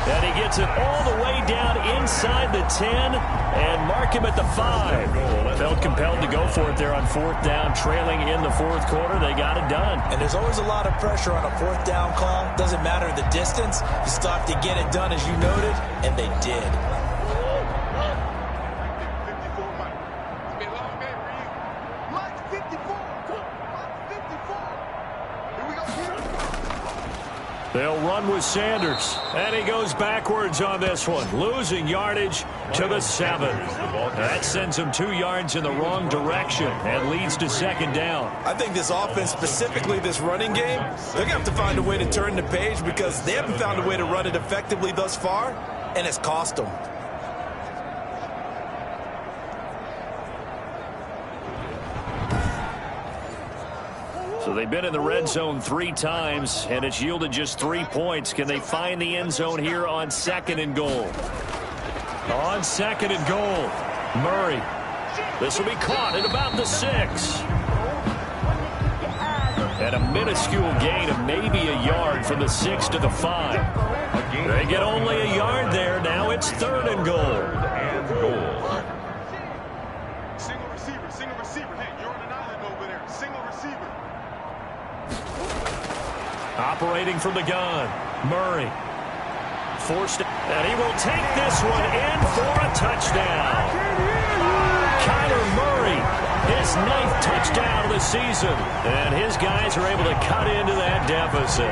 Speaker 2: And he gets it all the way down inside the 10 and mark him at the 5. Felt compelled to go for it there on 4th down, trailing in the 4th quarter. They got it done.
Speaker 3: And there's always a lot of pressure on a 4th down call. Doesn't matter the distance. You still have to get it done, as you noted, and they did.
Speaker 2: They'll run with Sanders. And he goes backwards on this one, losing yardage to the 7. That sends him 2 yards in the wrong direction and leads to second down.
Speaker 3: I think this offense, specifically this running game, they're going to have to find a way to turn the page because they haven't found a way to run it effectively thus far, and it's cost them.
Speaker 2: So they've been in the red zone 3 times, and it's yielded just 3 points. Can they find the end zone here on 2nd and goal? On 2nd and goal, Murray. This will be caught at about the 6. And a minuscule gain of maybe a yard from the 6 to the 5. They get only a yard there. Now it's 3rd and goal.
Speaker 6: Single receiver. Hey, you're on an island over there. Single receiver.
Speaker 2: Operating from the gun, Murray. Forced, and he will take this one in for a touchdown. Kyler Murray, his 9th touchdown of the season. And his guys are able to cut into that deficit.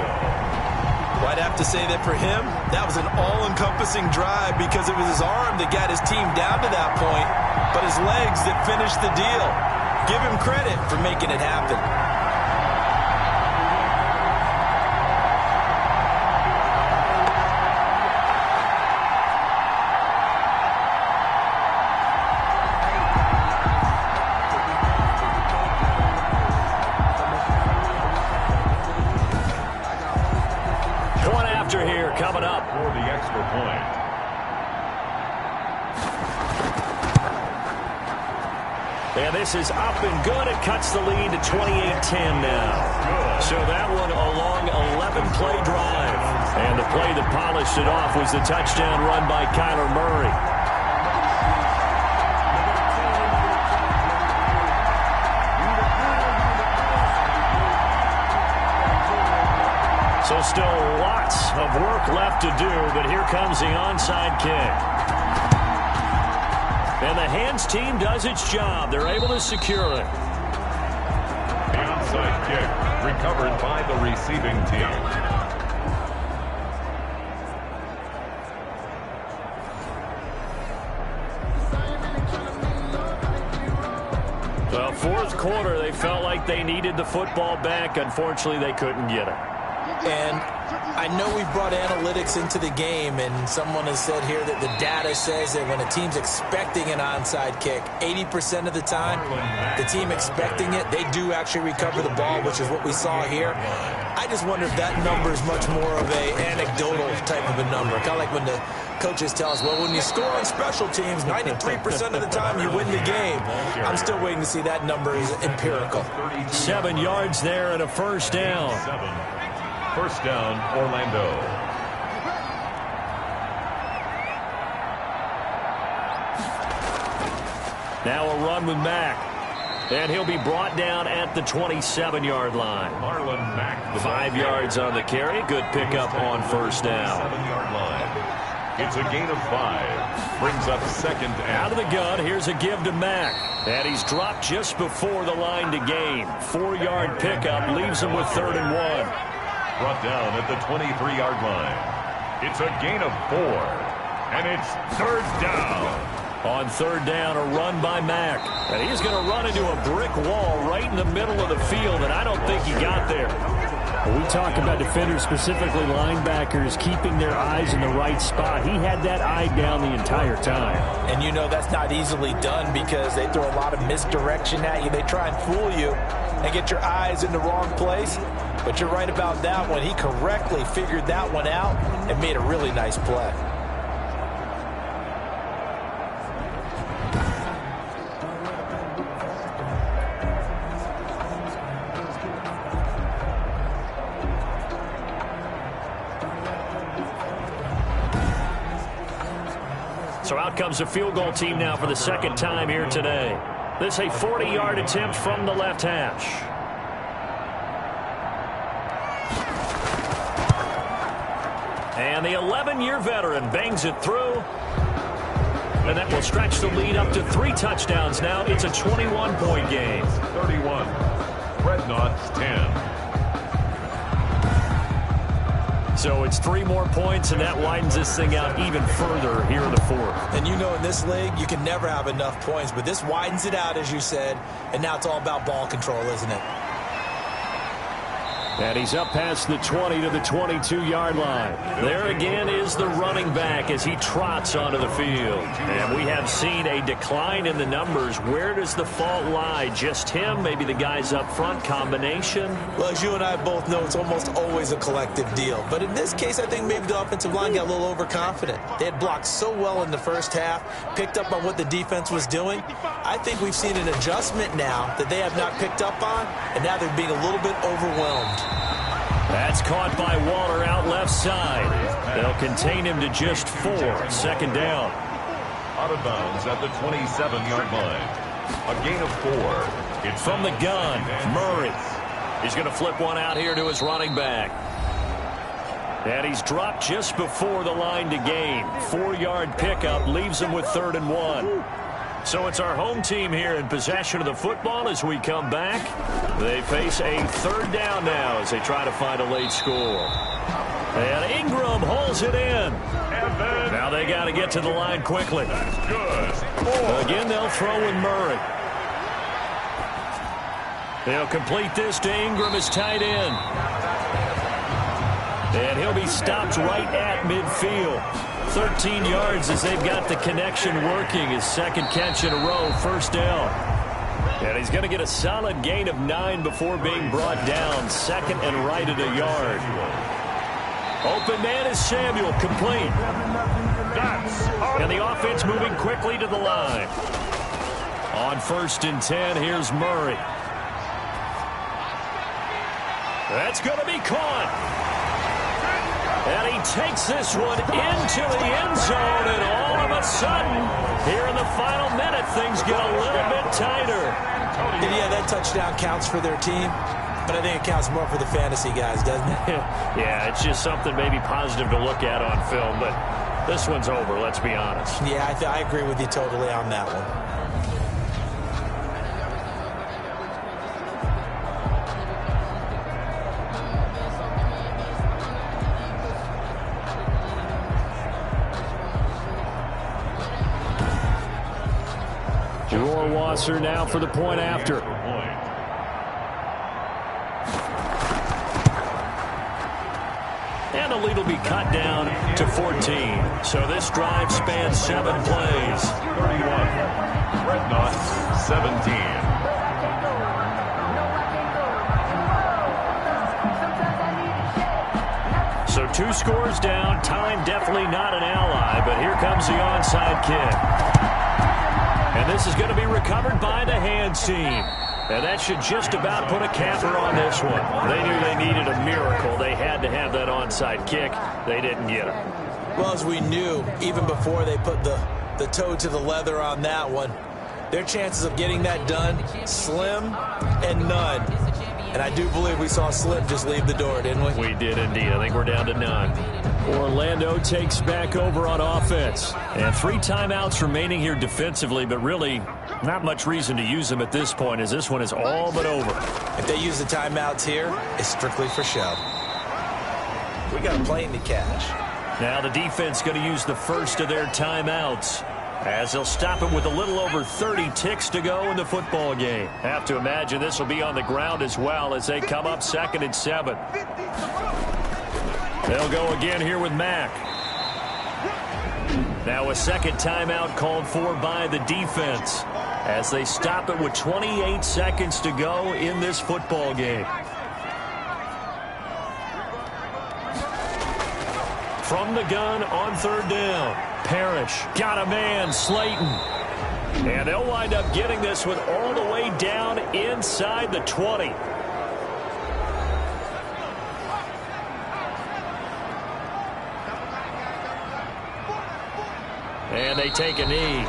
Speaker 3: Well, I'd have to say that for him, that was an all-encompassing drive because it was his arm that got his team down to that point, but his legs that finished the deal. Give him credit for making it happen.
Speaker 2: Coming up
Speaker 1: for the extra point.
Speaker 2: And this is up and good. It cuts the lead to 28-10 now. So that one a long 11-play drive. And the play that polished it off was the touchdown run by Kyler Murray. So still lots of work left to do, but here comes the onside kick. And the hands team does its job. They're able to secure it.
Speaker 1: The onside kick recovered by the receiving team.
Speaker 2: Well, 4th quarter, they felt like they needed the football back. Unfortunately, they couldn't get it.
Speaker 3: And I know we've brought analytics into the game, and someone has said here that the data says that when a team's expecting an onside kick, 80% of the time, the team expecting it, they do actually recover the ball, which is what we saw here. I just wonder if that number is much more of a anecdotal type of a number. Kind of like when the coaches tell us, well, when you score on special teams, 93% of the time you win the game. I'm still waiting to see that number is empirical.
Speaker 2: 7 yards there and a first down.
Speaker 1: 1st down, Orlando.
Speaker 2: Now a run with Mack. And he'll be brought down at the 27-yard line.
Speaker 1: Marlon Mack.
Speaker 2: 5 yards on the carry. Good pickup on first down.
Speaker 1: 7-yard line. It's a gain of 5. Brings up 2nd and.
Speaker 2: Out of the gun, here's a give to Mack. And he's dropped just before the line to gain. 4-yard pickup leaves him with 3rd and 1.
Speaker 1: Brought down at the 23-yard line. It's a gain of 4. And it's 3rd down.
Speaker 2: On 3rd down, a run by Mack. And he's going to run into a brick wall right in the middle of the field, and I don't think he got there.
Speaker 4: Well, we talk about defenders, specifically linebackers, keeping their eyes in the right spot. He had that eye down the entire time.
Speaker 3: And you know that's not easily done because they throw a lot of misdirection at you. They try and fool you and get your eyes in the wrong place. But you're right about that one. He correctly figured that one out and made a really nice play.
Speaker 2: So out comes the field goal team now for the 2nd time here today. This is a 40-yard attempt from the left hash. And the 11-year veteran bangs it through. And that will stretch the lead up to 3 touchdowns now. It's a 21-point game.
Speaker 1: 31. Dreadnoughts 10.
Speaker 2: So it's 3 more points, and that widens this thing out even further here in the fourth.
Speaker 3: And you know in this league, you can never have enough points, but this widens it out, as you said, and now it's all about ball control, isn't it?
Speaker 2: And he's up past the 20 to the 22-yard line. There again is the running back as he trots onto the field. And we have seen a decline in the numbers. Where does the fault lie? Just him? Maybe the guys up front? Combination?
Speaker 3: Well, as you and I both know, it's almost always a collective deal. But in this case, I think maybe the offensive line got a little overconfident. They had blocked so well in the first half, picked up on what the defense was doing. I think we've seen an adjustment now that they have not picked up on, and now they're being a little bit overwhelmed.
Speaker 2: That's caught by Waller out left side. They'll contain him to just 4. Second down.
Speaker 1: Out of bounds at the 27-yard line. A gain of 4. It's
Speaker 2: from the gun, Murray. He's going to flip one out here to his running back. And he's dropped just before the line to gain. 4-yard pickup leaves him with 3rd and 1. So it's our home team here in possession of the football as we come back. They face a 3rd down now as they try to find a late score. And Ingram hauls it in. Now they got to get to the line quickly. Again, they'll throw in Murray. They'll complete this to Ingram as tight end. And he'll be stopped right at midfield. 13 yards as they've got the connection working. His 2nd catch in a row, 1st down. And he's going to get a solid gain of 9 before being brought down. 2nd and right at a yard. Open man is Samuel, complete. And the offense moving quickly to the line. On 1st and 10, here's Murray. That's going to be caught. And he takes this one into the end zone, and all of a sudden, here in the final minute, things get a little bit tighter.
Speaker 3: And yeah, that touchdown counts for their team, but I think it counts more for the fantasy guys, doesn't it?
Speaker 2: Yeah, it's just something maybe positive to look at on film, but this one's over, let's be honest.
Speaker 3: Yeah, I agree with you totally on that one.
Speaker 2: Wasser now for the point after. And the lead will be cut down to 14. So this drive spans 7 plays.
Speaker 1: 31. Dreadnoughts 17.
Speaker 2: So 2 scores down. Time definitely not an ally, but here comes the onside kick. And this is going to be recovered by the hands team. And that should just about put a capper on this one. They knew they needed a miracle. They had to have that onside kick. They didn't get it.
Speaker 3: Well, as we knew, even before they put the toe to the leather on that one, their chances of getting that done, slim and none. And I do believe we saw Slim just leave the door, didn't we?
Speaker 2: We did indeed. I think we're down to none. Orlando takes back over on offense. And 3 timeouts remaining here defensively, but really not much reason to use them at this point as this one is all but over.
Speaker 3: If they use the timeouts here, it's strictly for show. We got a plane to catch.
Speaker 2: Now the defense going to use the first of their timeouts as they'll stop it with a little over 30 ticks to go in the football game. Have to imagine this will be on the ground as well as they come up 2nd and 7. They'll go again here with Mack. Now a 2nd timeout called for by the defense as they stop it with 28 seconds to go in this football game. From the gun on 3rd down. Parrish got a man, Slayton. And they'll wind up getting this one all the way down inside the 20. And they take a knee.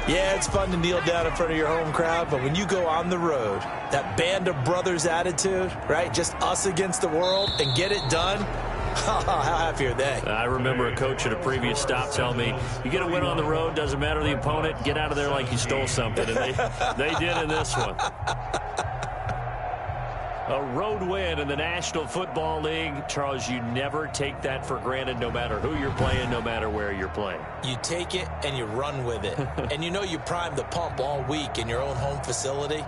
Speaker 3: Yeah, it's fun to kneel down in front of your home crowd, but when you go on the road, that band of brothers attitude, right? Just us against the world and get it done. How happy are they?
Speaker 2: I remember a coach at a previous stop telling me, you get a win on the road, doesn't matter the opponent, get out of there like you stole something. And they did in this one. A road win in the National Football League. Charles, you never take that for granted no matter who you're playing, no matter where you're playing.
Speaker 3: You take it and you run with it. And you know you primed the pump all week in your own home facility.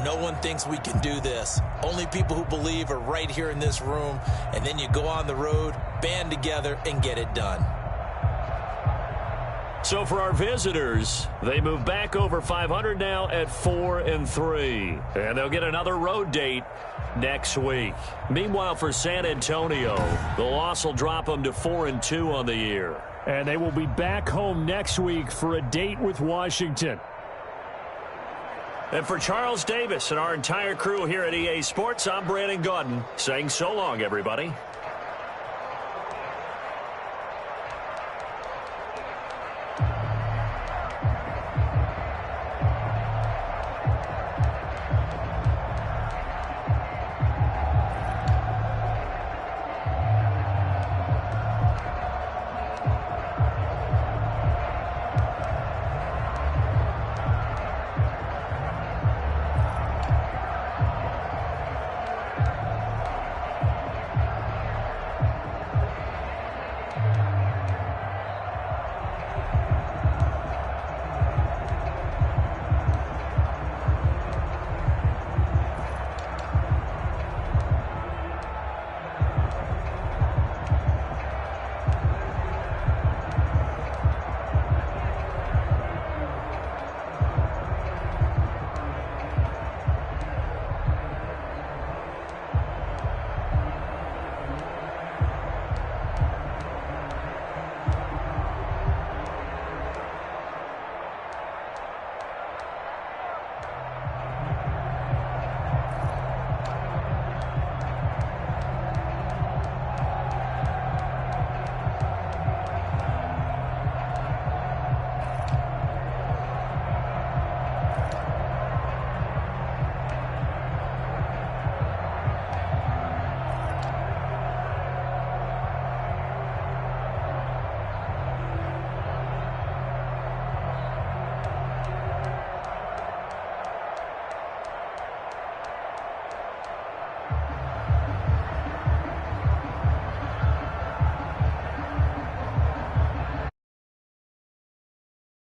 Speaker 3: No one thinks we can do this. Only people who believe are right here in this room. And then you go on the road, band together, and get it done.
Speaker 2: So for our visitors, they move back over 500 now at 4-3. And they'll get another road date next week. Meanwhile, for San Antonio, the loss will drop them to 4-2 on the year.
Speaker 4: And they will be back home next week for a date with Washington.
Speaker 2: And for Charles Davis and our entire crew here at EA Sports, I'm Brandon Gaudin saying so long, everybody.